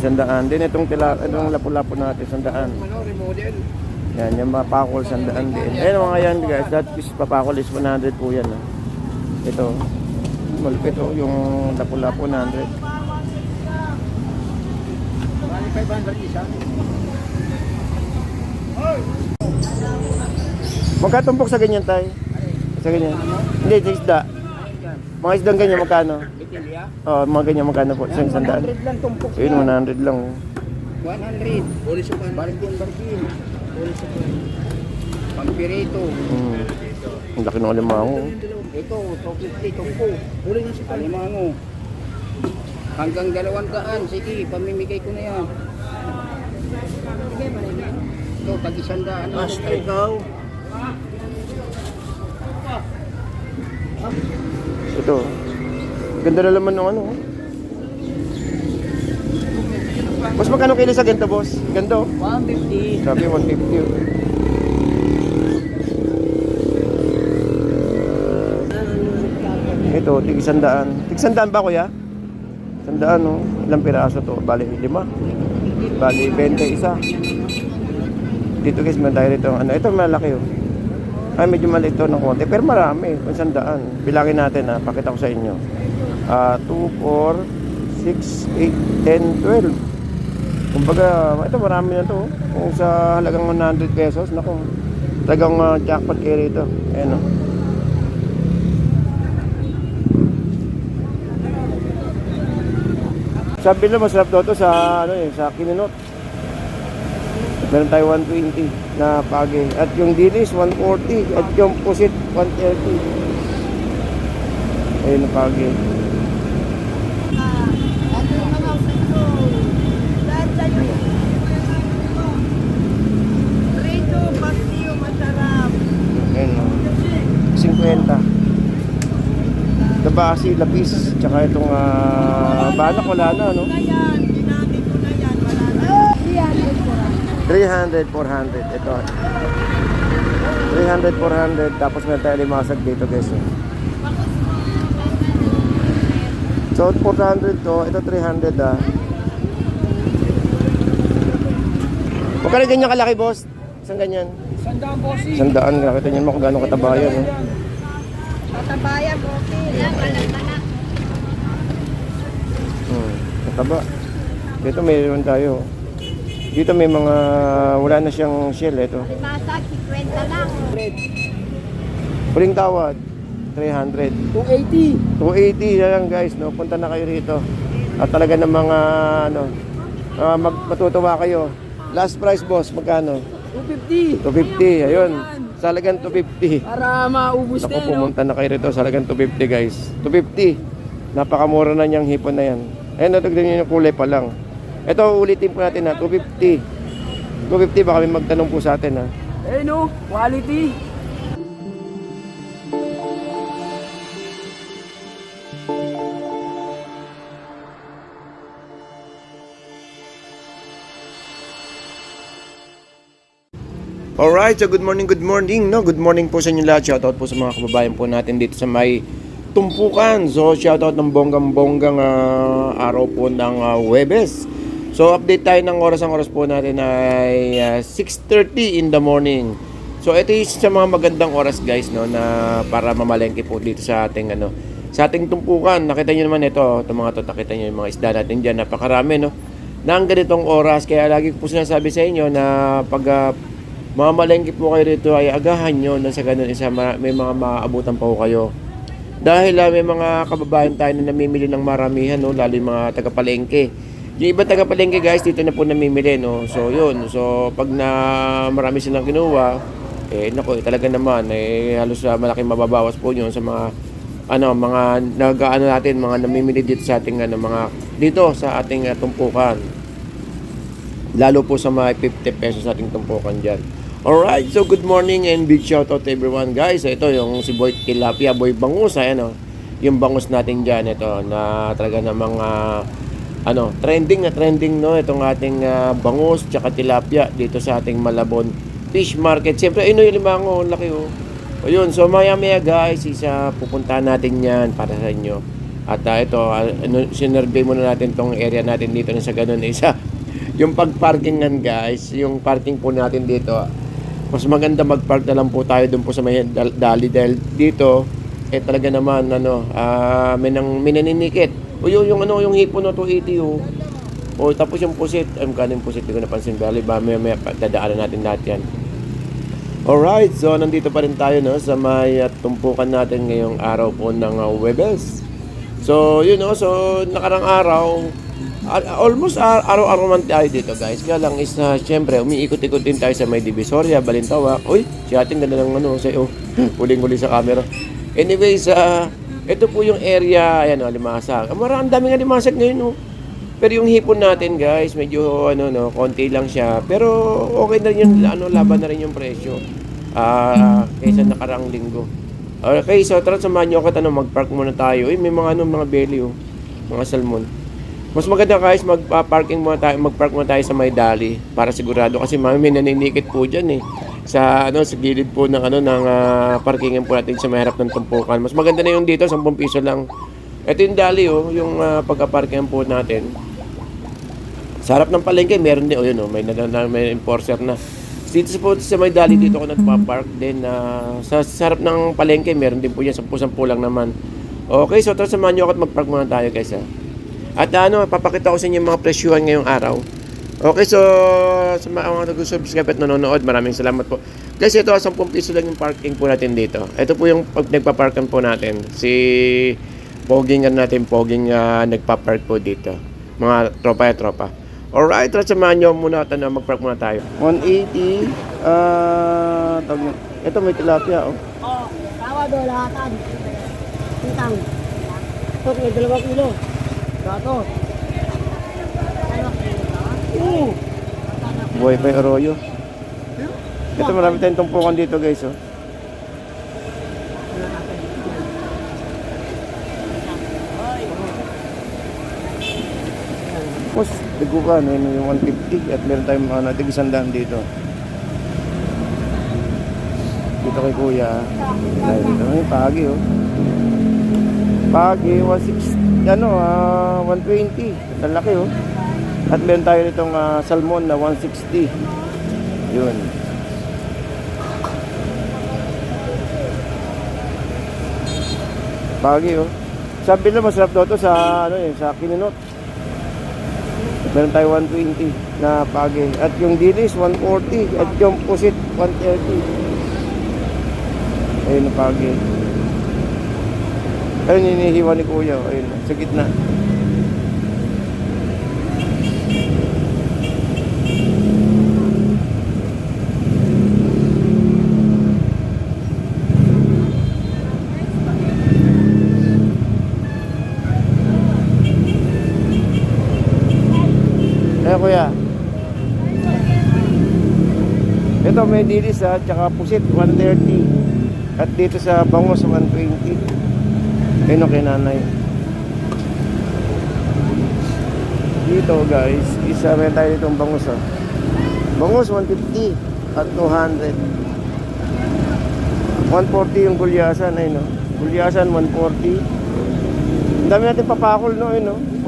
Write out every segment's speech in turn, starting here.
100. Din itong lapu-lapu natin, 100. Remodel. Yan, yung mga pakol, 100 din. Ayun mga yan guys, that is papakol is 100 po yan. Ito, malupit yung lapu-lapu 100. 500 isa. Magkatumpok sa ganyan tayo? Sa ganyan? Hindi, sa isda. Mga isdang ganyan, magkano? Bitilya. Oo, mga ganyan, magkano po? Isang 100. 100 lang tumpok. Ayun, 100 lang. 100. Puli sa pan. Barkin. Puli sa pan. Pampirito. Ang laki ng alimango. Ito, 250 tumpo. Puli na sa pan. Alimango. Hanggang 200. Sige, pamimigay ko na yan. Ito, tag-100. Basta ikaw. Ito. Ganda na laman ng ano. Boss, magkano kilo sa ganito, boss? Ganito? 150. Sabi, 150. Ito, tig-100. Tig-100 ba, kuya? 100, no? Ilang piraso to? Bali, 5. Bali, 20 isa. Dito guys, meron tayo rito. Ano, ito malaki, oh. Ay, medyo maliit to ng konti. Pero marami, 100. Bilangin natin, ha. Pakita ko sa inyo. 2, 4, 6, 8, 10, 12. Kumbaga, ito marami na to. Kung sa halagang 100 pesos, naku, talagang jackpot kayo rito. Ayan, o. Sabi nila masarap daw to sa, sa Kininot. Meron tayo 120 na pagi. At yung dilis, 140. At yung pusit, 130. Ayun na pagi. Rito, pastiyo, masarap. Ayun o. 50. Dabasi, lapis. Tsaka itong banak, wala na, no? Na yan, ginamit ko na yan, wala na. 300, 400. Ito. 300, 400. Tapos meron tayo limasag dito, guys. So, 400 to. Ito, 300, ah. Huwag ka na ganyan kalaki, boss. Isang ganyan. 100 bossy. 100. Nakita niyo mo kung gano'ng katabayan, eh. Katabayan, okay. Kataba. Dito mayroon tayo. Dito may mga wala na siyang shell ito. Limasag, 50 lang. Huling tawad 300. 280. 280 na lang guys, no. Punta na kayo rito. At talaga ng mga matutuwa kayo. Last price boss, magkano? 250. 250. Ayun. Salagang 250. Para maubos Naku, na, no? pumunta na kayo rito. Salagang 250 guys. 250. Napakamura na niyang hipon na yan. Ayun, natagdan niyo yung kulay pa lang. Ito, ulitin po natin, ha. 250. 250, baka may magtanong po sa atin, ha. Eh, no? Quality. Alright, so good morning, no? Good morning po sa inyo lahat. Shoutout po sa mga kababayan po natin dito sa may tumpukan. So, shoutout ng bonggang-bonggang araw po ng Huwebes. So, update tayo ng oras. Ang oras po natin ay 6:30 in the morning. So, ito yung sa mga magandang oras, guys, no, na para mamalengke po dito sa ating sa ating tumpukan. Nakita niyo naman ito, mga to, nakita niyo yung mga isda natin diyan, napakarami, no. Nang ganitong oras, kaya lagi ko po sinasabi sa inyo na pag mamalengke po kayo dito ay agahan nyo nang sa ganun isa may mga maabutan pa po kayo. Dahil may mga kababayan tayo na namimili ng maramihan, no, lalo yung mga taga-palengke. Yung iba taga-palengke guys, dito na po namimili, no. So yun, so pag na marami silang kinuha, naku, talaga naman halos malaking mababawas po yun sa mga mga natin, mga namimili dito sa ating mga dito sa ating tumpukan. Lalo po sa mga 50 pesos sa ating tumpukan diyan. Alright, so good morning and big shout out to everyone guys. So, ito yung si Boy Tilapia, Boy Bangus, ayan, yung bangus natin diyan, ito na talaga namang trending, no, itong ating bangus tsaka tilapia dito sa ating Malabon Fish Market. Siyempre, yung limango, laki, oh. Ayun, so maya guys, pupuntahan natin yan para sa inyo. At ito, sinurvey muna natin tong area natin dito na sa ganun isa. Yung pag-parkingan guys, yung parking po natin dito, mas maganda mag-park na lang po tayo doon po sa may dali dahil dito talaga naman may naninikit. O yung hipon na 280 o tapos yung pusit, kanin pusit, hindi ko napansin bali ba may dadaanan natin lahat yan. Alright, so nandito pa rin tayo sa may tumpukan natin ngayong araw po ng Webes. So so nakarang araw almost araw-araw man tayo dito guys. Kaya lang is syempre umiikot-ikot din tayo sa may Divisoria, Balintawak. Uy, si ating ganda ng sa'yo. Huling-huli sa camera. Anyways, ito po yung area, ayan limasag. Ang daming limasag ngayon Pero yung hipon natin guys, medyo konti lang siya. Pero okay na rin yung laban na rin yung presyo. Kaysa nakarang linggo. Okay, so tara samahan niyo ako mag-park muna tayo. May mga mga belly mga salmon. Mas maganda guys mag-park muna tayo sa may dali para sigurado kasi may naninikit po diyan sa sa gilid po ng ng parkingan po natin sa may harap ng tumpukan. Mas maganda na yung dito 10 piso lang. Ito yung dali yung pagka-parkingan po natin. Sa harap ng palengke meron din may enforcer na. Dito sa may dali dito ako nagpa-park din sa harap ng palengke meron din po yan 10 lang naman. Okay, so tara samahan niyo ako at mag-park muna tayo guys At papakita ko sa inyo yung mga presyuhan ngayong araw. Okay, so sa mga nag-subscribe at nanonood, maraming salamat po. Guys, ito 10 piso lang yung parking po natin dito. Ito po yung nagpa-parkan po natin. Si Poging natin, nagpa-park po dito. Mga tropa. Alright, tara samahan nyo muna at mag-park muna tayo. 180, ito may tilapia Tawa do lahatan. Tintang. Ito may 2 kilo. Gato. Buhay pa yung arroyo. Ito marami tayong tumpukan dito guys Tapos, tigukan, yung 150 at meron tayong tig-100 dito. Dito kay kuya. May pagi Pagi, 160, 120. Ang laki At meron tayo nitong salmon na 160. Yun. Pagi Sabi nila masarap daw to sa sa Kininot. Meron tayo 120 na pagi. At yung dilis 140 at yung pusit 130. Ayun na pagi. Ayun hinihiwa ni kuya. Ayun sa gitna. Kuya. Ito may dilis tsaka pusit 130. At dito sa bangus 120. Ayun kay nanay. Dito guys, isa may tayo ditong bangus Bangus 150 at 200. 140 yung gulyasan Gulyasan 140. Ang dami natin papakol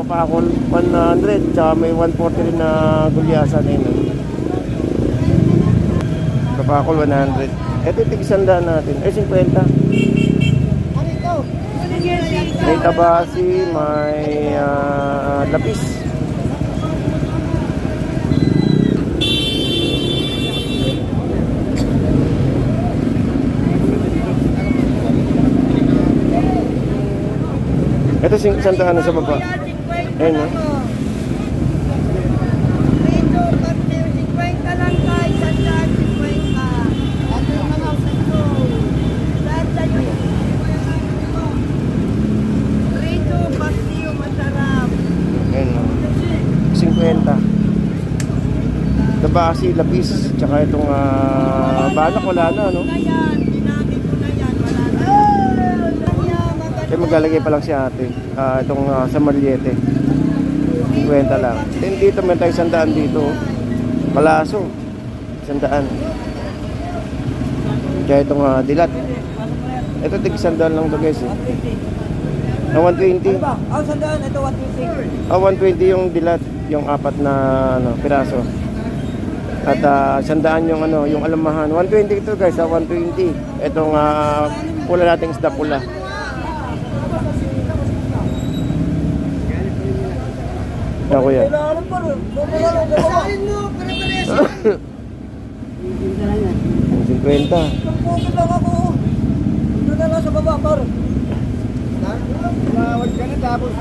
papakol 100 tsaka may 140 rin na gulyasan papakol 100. Ito tig-100 natin 50. May tabasi, may lapis. Ito 100 sa baba. Ayun Dito, 50 lang tayo, 150. At yung mga sito, Rito, pastilyo, masarap. Ayun 50. Tabasi, lapis, tsaka itong balak wala na Yan, ginamit ko na yan, wala na. Kaya maglalagay pa lang si ate itong sa Mariete 50 lang. Then dito may tayo 100 dito Palaso 100. Kaya itong dilat ito tig 100 lang to guys Na 120. Ano ba? Ang sandaan, ito 120. 120 yung dilat, yung apat na piraso. At 100 yung yung alamahan. 120 ito guys, 120. Itong pula nating isda pula. Ako yan. Asalin mo, pare-pares. 50. Pagpukit lang ako. Ito na lang sa baba, par. Tumawad ka na tapos.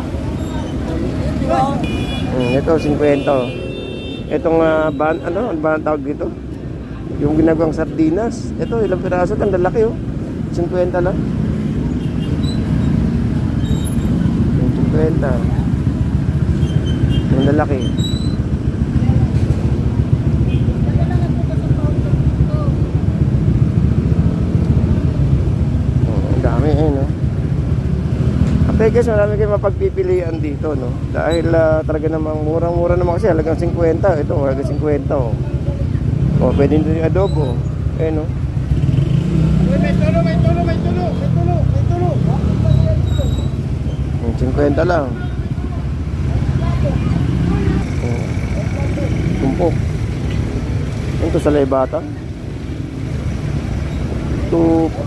Ito 50. Itong ano ba ang tawag dito? Yung ginagawang sardinas. Ito ilang piraso, ang lalaki 50 lang. 50. Yung lalaki. Ang dami no. Okay guys, marami kayong mapagpipilian dito no. Dahil talaga namang murang-mura naman kasi halagang 50. Ito halagang 50 Oh, pwede din yung adobo. No. May tulo. 50 lang. Tumpok. Ito sa laybata.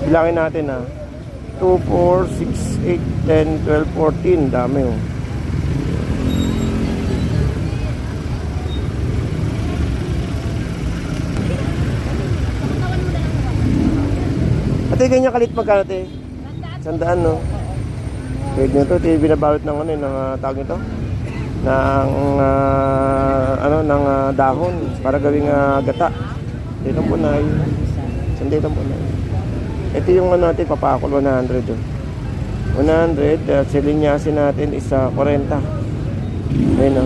Bilangin natin 2, 4, 6, 8, 10, 12, 14. Dami Ate, ganyan kalit magkano te? 100 no? Pwede nyo ito, binabalot ng ng tawag nito? Ng dahon para gawing gata. Dito po na dito po na. Ito yung natin papakol 100 100 silinyasin natin is 40. Ayun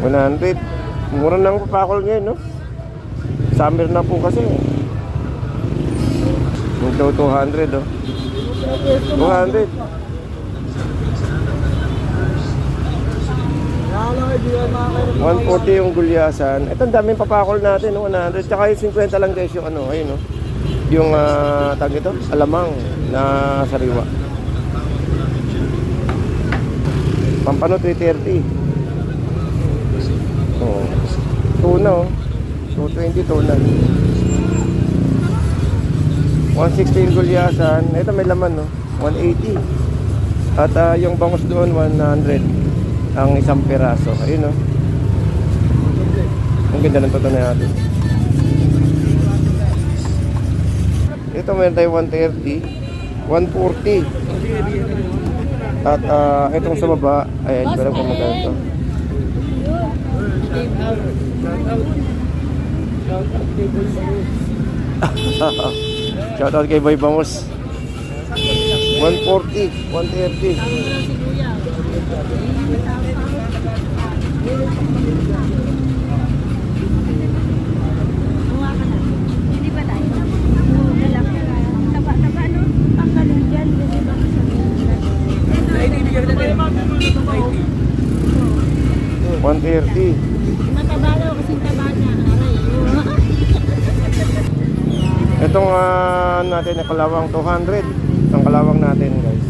100. Mura nang papakol ngayon no. Summer na po kasi. Ito 200 200. 140 yung gulyasan. Ito ang daming papakol natin, 100. Tsaka yung 50 lang guys yung ayun yung tag ito, alamang na sariwa. Pampano 330. Tuna 220 tuna. 116 gulyasan. Ito may laman 180. At yung bangus doon 100 ang isang piraso. Ayun ang ganda ng toto na natin. Ito meron tayo 130 140. At itong sa baba ayan, pero kung magkano ito shout out kay Boy Bamos. 140 130. Hindi ba tayo? Taba-taba no? Pangkalong dyan. Hindi ba kasi 130. mataba daw kasi taba niya. Aray. Itong natin na kalawang 200. Ang kalawang natin guys.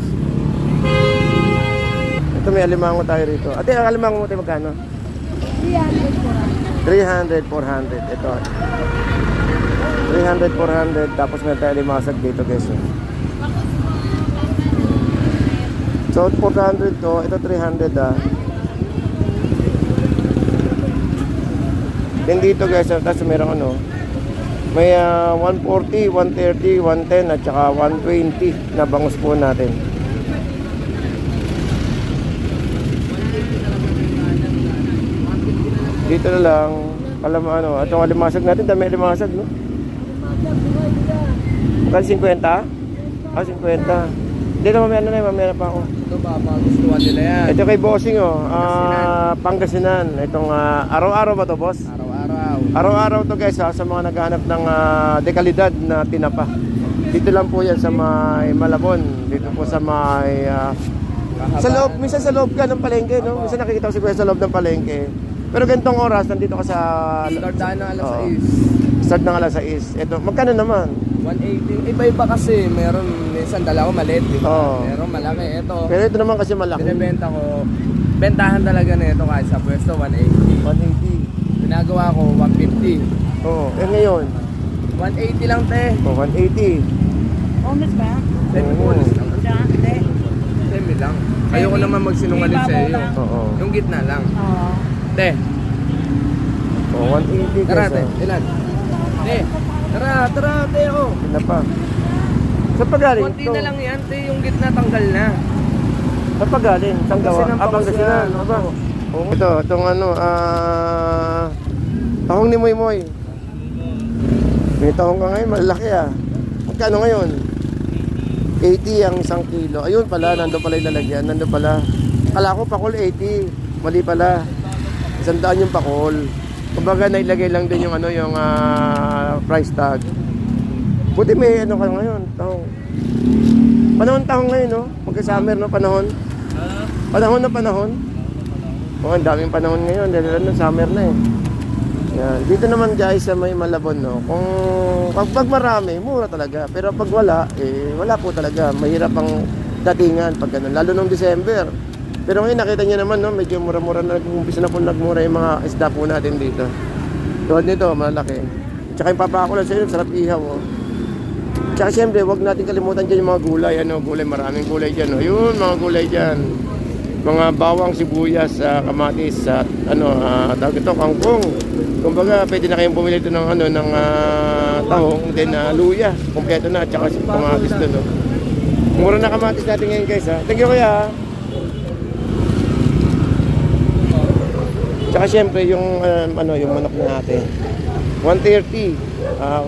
Ito may alimango tayo rito. Ate, ang alimango mo tayo magkano? 300, 400. Ito. 300, 400. Tapos may tayo limasag dito guys. So 400 to. Ito 300 Then dito guys, tapos mayroon may 140, 130, 110 at saka 120 na bangus po natin. Dito na lang, alam itong alimasag natin, dami alimasag, no? Magkano 50? 50. Dito mamaya pa ako. Ito ba, magustuhan nila yan. Ito kay Bossing, Pangasinan. Itong araw-araw ba to, boss? Araw-araw. Araw-araw to guys sa mga naghahanap ng dekalidad na tinapa. Dito lang po yan sa may Malabon. Dito po sa may sa loob, minsan sa loob ka ng palengke, no? Minsan nakikita ko si Kuya sa loob ng palengke. Pero ganitong oras nandito ka sa Start tayo ng alas Oo. 6. Start ng alas 6. Ito, magkano naman? 180. Iba-iba kasi. Meron minsan dalawa maliit, di ba? Oo. Meron malaki. Ito, Pero ito naman kasi malaki. binibenta ko. Bentahan talaga nito kahit sa pwesto, 180. 180. Pinagawa ko, 150. Oo. Eh ngayon, 180 lang, te. 180. Honest ba? Bonus lang. Hindi. Semi lang. Ayoko naman magsinungaling sa iyo. Oo. Yung gitna lang. Oo. Te, Oh, 180 tara, guys. te. Ilan? Te, tara, te, oh. Na pa. Saan pa galing? Konti na lang yan, te. Yung gitna tanggal na. Saan pa galing? Saan gawa? Pangasinan pa kasi Pangasinan. yan. Ano ba? Oo. Ito, itong ano, tahong ni Moy Moy. May tahong ka ngayon, malaki ah. Magkano ngayon? 80 ang 1 kilo. Ayun pala, nandun pala yung lalagyan. Nandun pala. Kala ko pakol 80. Mali pala. 100 yung pakol. Kumbaga nailagay lang din yung ano, yung price tag. Buti may ano ka ngayon, tahong. Panahon tahong ngayon, no? Magka-summer, no? Panahon. Panahon na panahon. Oh, ang daming panahon ngayon dahil ano, summer na eh. Yan. Dito naman guys sa may Malabon, no. Kung pag marami, mura talaga. Pero pag wala, eh wala po talaga. Mahirap ang datingan pag ganun, lalo nung December. Pero ngayon nakita niyo naman, no, medyo mura-mura na, umpisa na po nagmura yung mga isda po natin dito. Tulad nito, malaki. Tsaka yung papako lang sa inyo, sarap ihaw, oh. Tsaka siyempre, huwag natin kalimutan dyan yung mga gulay, ano, gulay, maraming gulay dyan, oh. Yun, mga gulay dyan. Mga bawang, sibuyas, kamatis, at ano, tawag ito, kangkong. Kumbaga, pwede na kayong bumili ito ng ano, ng tahong, then luya, kompleto na, tsaka kamatis doon, oh. Mura na kamatis natin ngayon guys, ha. Thank you kuya. Tsaka siyempre yung ano, yung manok natin. 130.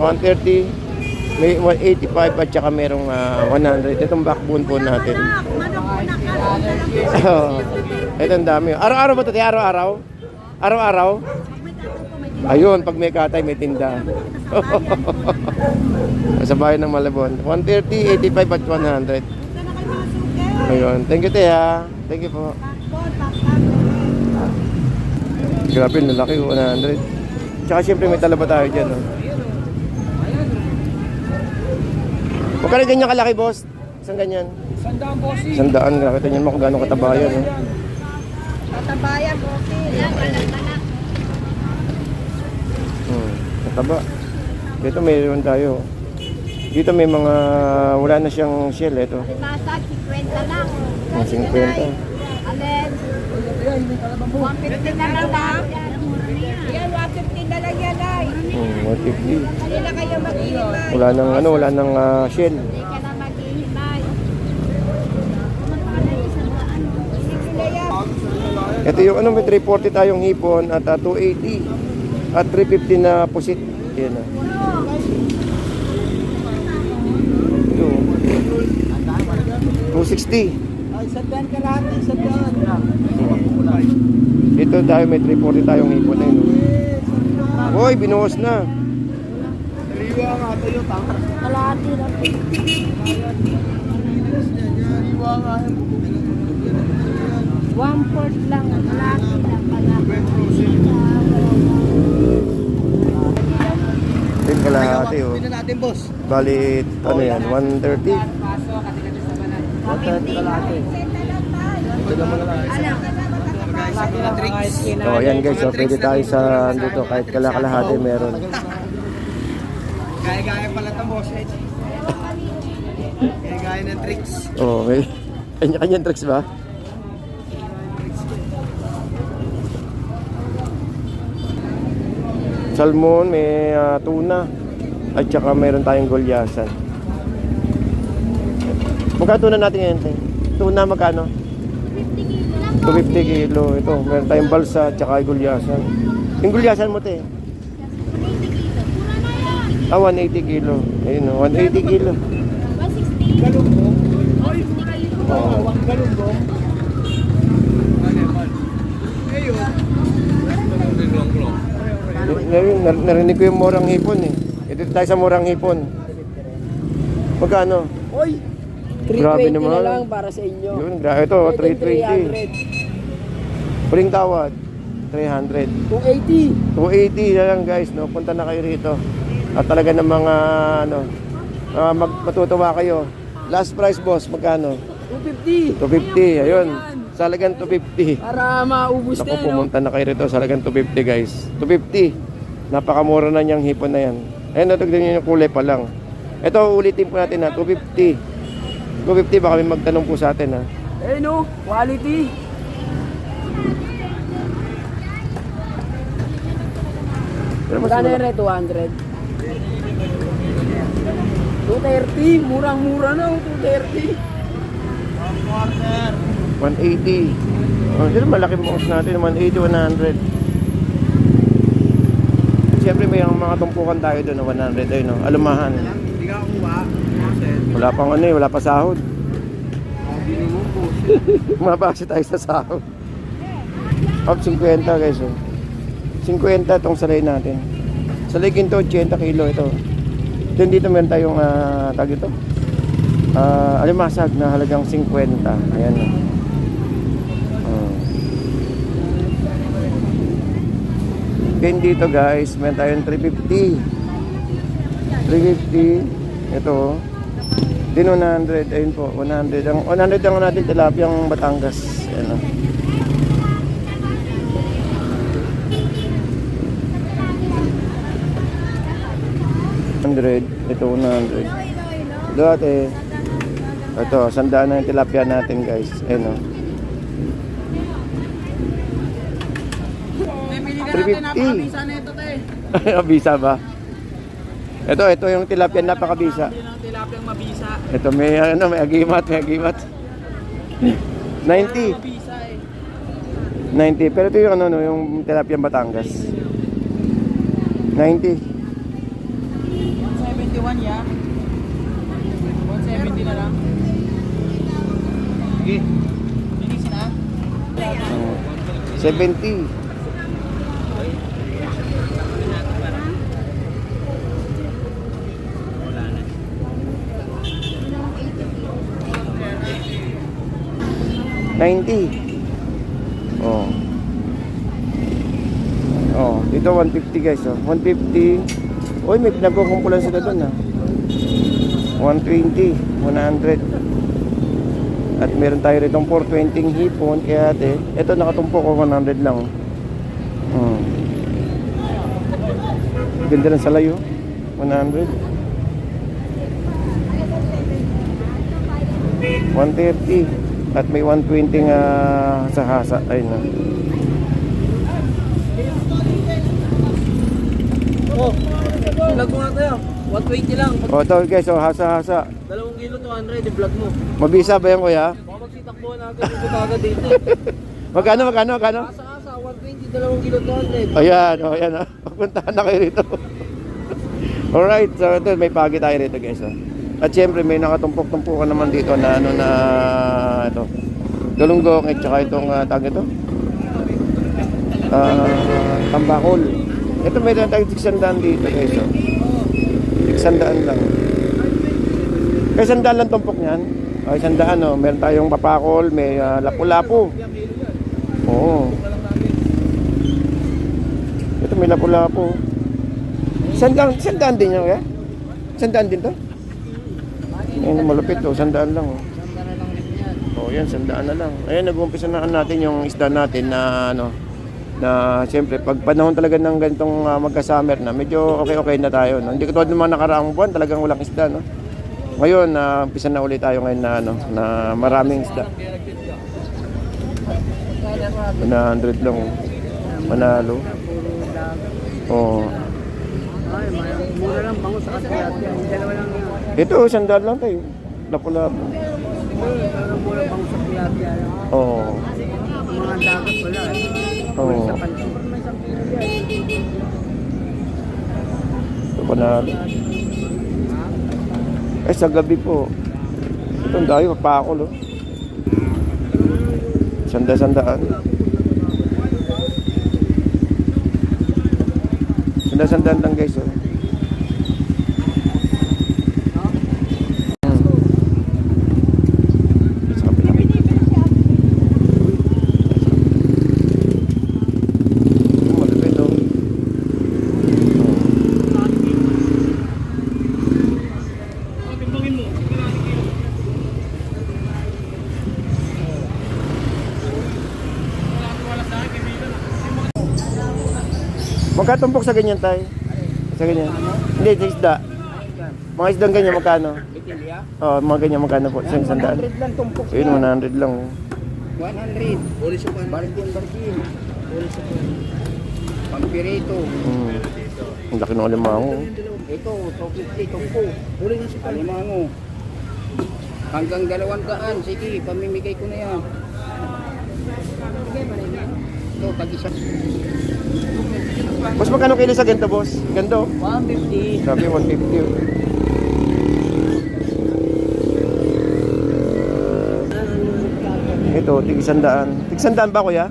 130. May 185 at tsaka merong 100. Itong backbone po natin. Manok po na ka. Oh, ito ang dami. Araw-araw ba ito? Araw-araw? Araw-araw? Ayun, pag may katay, may tinda. Sa bayan ng Malabon. 130, 85 at 100. Ayun. Thank you, Tia. Thank you po. Grabe, lalaki, 100. Tsaka siyempre may talaba tayo dyan, no? Magkano ganyan kalaki, boss? Isang ganyan? 100 po, si. 100. Nakita niyo mo kung gano'ng katabayan, no? Katabayan, okay. Yan, anak-anak. Kataba. Dito mayroon tayo. Dito may mga, wala na siyang shell, ito. Nasa 50 lang. 50. Alin? 150 na lang ba? Yan, 150 na lang yan ay. 150. Kanila kayo maghihimay. Wala nang ano, wala nang shell. Hindi ka na maghihimay. Sige na yan. Ito yung ano, may 340 tayong hipon at 280 at 350 na pusit. Yan na. Ito. 260. Ay, sandan ka lahat, sandan. Dito tayo may 340 tayong hipon na yun. Hoy, binuhos na. Liwa nga ito yung tangka. Kalahati lang. Liwa nga yung 1/4 lang. Kalahati lang pala. Din kalahati, oh. Tingnan natin, boss. Bali, ano yan, 130. 130 kalahati. Ito naman lang. Oh, yan guys, so pwede tayo sa dito kahit kalahati meron. Gaya-gaya pala ito, boss. Gaya-gaya ng tricks. Oh, may kanya-kanyang tricks ba? Salmon, may tuna at saka meron tayong gulyasan. Magkano tuna natin ngayon? Te? Tuna magkano? 250 kilo. Ito, meron tayong balsa at saka gulyasan. Yung gulyasan mo, te? 180 kilo. Ayun, 180 kilo. 160. Galunggong. Oo. Galunggong. Ngayon, narinig ko yung murang hipon eh. Dito tayo sa murang hipon. Magkano? Oy! Grabe 320 naman. na lang para sa inyo. Yun, grabe. Ito, 320. Huling tawad, 300. 280. 280 na lang guys, no? Punta na kayo rito. At talaga ng mga, ano, matutuwa kayo. Last price, boss, magkano? 250. 250, ayun. Salagang 250. Para maubos Naku, pumunta na kayo rito. Salagang 250, guys. 250. Napakamura na niyang hipon na yan. Ayun, natagdan niyo yung kulay pa lang. Ito, ulitin po natin ha. 250. 250, baka may magtanong po sa atin ha. Eh no, quality. Pero mas Magkano mura- yun, 200? 230, murang-mura na, 230. 180. Oh, dito malaki bangos natin. 180, 100. Siyempre may mga tumpukan tayo doon na 100. Ayun, no? Alumahan. Hindi ka kuha. Wala pang ano eh, wala pa sahod. Mabase tayo sa sahod. Up 50 guys. Oh. 50 itong salay natin. Salay ginto, 80 kilo ito. Then dito meron tayong tag ito. Alimasag na halagang 50. Ayan. Oh. Then dito guys, meron tayong 350. 350. Ito. Oh. Din 100, ayun po, 100. Ang 100 ang natin tilapiyang Batangas. Ayan o. Ito 100. Dati. Ito, 100 na yung tilapia natin guys. Ayan o. 350. Abisa ba? Ito yung tilapia napakabisa. Tilapiyang mabisa. Ito may may agimat. 90. 90. Pero ito yung yung tilapia Batangas. 90. 171 ya. 170 na lang. Sige. Bilis na. 70. Dito 150 guys, 150. Oy, may pinagkukumpulan sila doon 120, 100. At meron tayo ritong 420 hipon, kaya ate, ito nakatumpok ko 100 lang. Ganda ng salayo, 100. 130 at may 120 nga sa hasa. Ayun na. Vlog mo nga tayo. 120 lang. O ito guys, hasa. 2 kilo 200 i-vlog mo. Mabisa ba yan kuya? Baka magsitakbuhan na agad dito kagad dito. Magkano? Asa, 120, 2 kilo 200. Ayan, Pupuntahan na kayo rito. Alright, so ito, may pagi tayo rito guys. At syempre may nakatumpok-tumpukan naman dito na ito. Galunggong at saka itong tag ito. Tambakol. Ito may tayong 600 dito guys. 600 lang. Kaya 100 lang tumpok niyan. Ay 100 meron tayong papakol, may lapu-lapu. Oo. Ito may lapu-lapu. 100 din yan kaya? 100 din to? Ayun, malupit to, 100 lang. Oh, yan, 100 na lang. Ayun, nag-uumpisa na natin yung isda natin na na siyempre pag panahon talaga ng ganitong magka-summer na, medyo okay na tayo. No? Hindi katulad ng mga nakaraang buwan, talagang walang isda. No? Ngayon, umpisa na ulit tayo ngayon na maraming isda. 100 lang. Manalo. Oo. Ay, mura lang bango sa tilapia. Dalawa lang yan. Ito, 100 lang tayo. Lapu-lapu. Parang mura bango sa tilapia. Oo. Mga dagat wala. Oo. Sa pansin. May isang kilo yan. Ito panalo. Sa gabi po. Ito ang dahil, papakol. Sanda-sandaan. Sanda-sandaan lang guys. Magkatumpok sa ganyan tayo? Sa ganyan? Hindi, sa isda. Mga isdang ganyan, magkano? Bitilya. Oh, mga ganyan, magkano po? Isang sandaan. 100 lang tumpok. Ayun, 100 lang. 100. Uli sa pan. Barkin. Uli sa pan. Pampirito. Ang laki ng alimango. Ito, 250 tumpo. Uli na sa pan. Alimango. Hanggang 200. Sige, pamimigay ko na yan. Ito, tag-isa. Boss, magkano kilo sa ganito, boss? Ganito? 150. Sabi, 150. oh. Ito, tig 100. Tig 100 ba, kuya?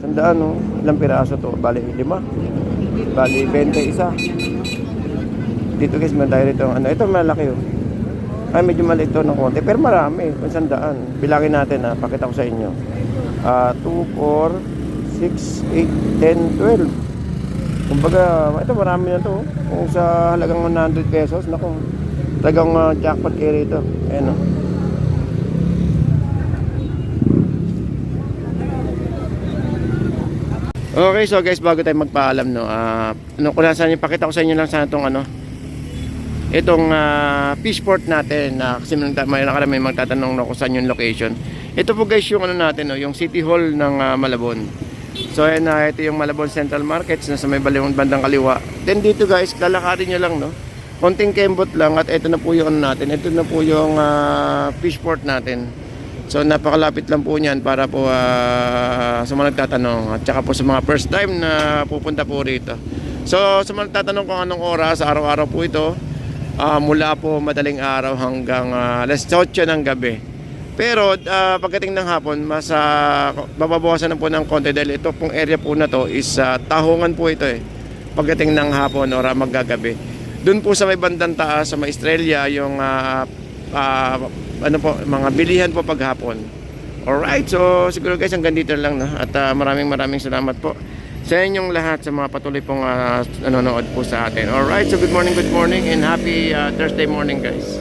100, no? Ilang piraso to? Bali, 5. Bali, 20 isa. Dito guys, man tayo rito. Ano, ito malaki, oh. Ay, medyo maliit to ng konti. Pero marami, 100. Bilangin natin, ha. Pakita ko sa inyo. 2, 4, 6, 8, 10, 12. Kumbaga, ito marami na to. Kung sa halagang 100 pesos, naku, talagang jackpot kayo rito. Ayan o. Okay, so guys, bago tayo magpaalam, no, kung nasaan yung pakita ko sa inyo lang sana itong itong fish port natin, kasi may nakarami magtatanong no, kung saan yung location. Ito po guys yung natin, no, yung City Hall ng Malabon. So ayan na, ito yung Malabon Central Markets na sa may bandang kaliwa. Then dito guys, lalakarin nyo lang, no, konting kembot lang, at ito na po yung natin. Ito na po yung fish port natin. So napakalapit lang po niyan para po sa mga nagtatanong, at saka po sa mga first time na pupunta po rito. So sa mga nagtatanong kung anong oras, araw-araw po ito, mula po madaling araw hanggang alas 8 ng gabi. Pero pagdating ng hapon, mas bababawasan na po ng konti dahil ito pong area po na to is tahungan po ito pagdating ng hapon or maggagabi. Doon po sa may bandang taas, sa may Estrella, yung mga bilihan po paghapon. Alright, so siguro guys hanggang dito lang, no? At maraming salamat po sa inyong lahat sa mga patuloy pong nanonood po sa atin. Alright, so good morning and happy Thursday morning guys.